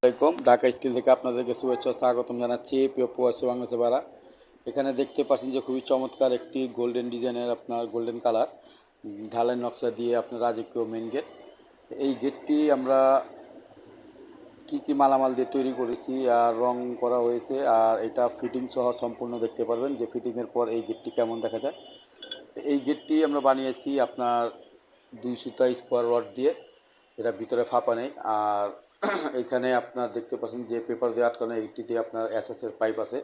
আসসালামাইকুম। ঢাকা স্টিল থেকে আপনাদেরকে শুভেচ্ছা ও স্বাগতম জানাচ্ছি প্রিয় প্রবাসী বাংলাদেশি ভাইরা। এখানে দেখতে পাচ্ছেন যে খুবই চমৎকার একটি গোল্ডেন ডিজাইনের আপনার গোল্ডেন কালার ঢালাই নকশা দিয়ে আপনার রাজকীয় মেন গেট। এই গেটটি আমরা কি মালামাল দিয়ে তৈরি করেছি আর রং করা হয়েছে, আর এটা ফিটিং সহ সম্পূর্ণ দেখতে পারবেন যে ফিটিংয়ের পর এই গেটটি কেমন দেখা যায়। এই গেটটি আমরা বানিয়েছি আপনার 2 সুতা স্কোয়ার রড দিয়ে, এটা ভিতরে ফাঁপা নেই। আর এখানে আপনার দেখতে পাচ্ছেন যে পেপার দিয়ে আটকানো, এইটি দিয়ে আপনার এসএসের পাইপ আছে।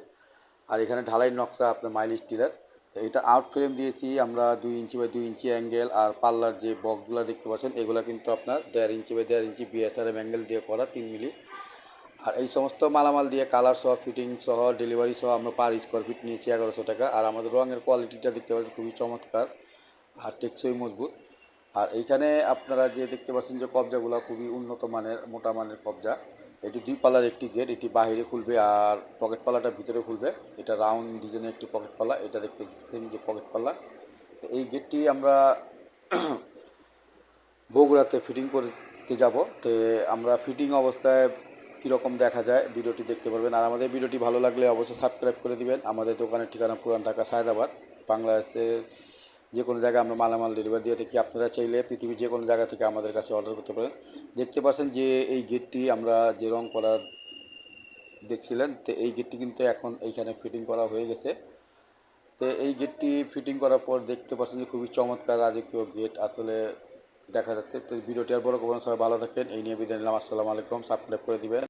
আর এখানে ঢালাই নকশা আপনার মাইল স্টিলের। তো এটা আউট ফ্রেম দিয়েছি আমরা 2 ইঞ্চি বাই 2 ইঞ্চি অ্যাঙ্গেল, আর পাল্লার যে বক্সগুলো দেখতে পাচ্ছেন এগুলো কিন্তু আপনার 1.5 inch by 1.5 inch BSRM angle দিয়ে করা 3 মিলি। আর এই সমস্ত মালামাল দিয়ে কালার সহ ফিটিং সহ ডেলিভারি সহ আমরা পার স্কোয়ার ফিট নিয়েছি 1100 টাকা। আর আমাদের রঙের কোয়ালিটিটা দেখতে পাচ্ছেন খুবই চমৎকার আর টেকসই মজবুত। আর এইখানে আপনারা যে দেখতে পাচ্ছেন যে কবজাগুলো খুবই উন্নত মানের মোটা মানের কবজা। এটি 2 পাল্লার একটি গেট, এটি বাহিরে খুলবে আর পকেট পাল্লাটা ভিতরে খুলবে। এটা রাউন্ড ডিজাইনের একটি পকেট পাল্লা, এটা দেখতে পাচ্ছেন যে পকেট পাল্লা। এই গেটটি আমরা বগুড়াতে ফিটিং করতে যাব। তো আমরা ফিটিং অবস্থায় কীরকম দেখা যায় ভিডিওটি দেখতে পারবেন। আর আমাদের ভিডিওটি ভালো লাগলে অবশ্যই সাবস্ক্রাইব করে দিবেন। আমাদের দোকানের ঠিকানা পুরান ঢাকা সায়দাবাদ, বাংলাদেশের যে কোনো জায়গায় আমরা মালামাল ডেলিভারি দিয়ে থাকি। আপনারা চাইলে পৃথিবীর যে কোনো জায়গা থেকে আমাদের কাছে অর্ডার করতে পারেন। দেখতে পাচ্ছেন যে এই গেটটি আমরা যে রং করা দেখছিলেন, তো এই গেটটি কিন্তু এখন এইখানে ফিটিং করা হয়ে গেছে। তো এই গেটটি ফিটিং করার পর দেখতে পাচ্ছেন যে খুবই চমৎকার রাজকীয় গেট আসলে দেখা যাচ্ছে। তো ভিডিওটি আর বড় করবেন, সবাই ভালো থাকেন, এই নিয়ে বিদায় নিলাম। আসসালামু আলাইকুম। সাবস্ক্রাইব করে দিবেন।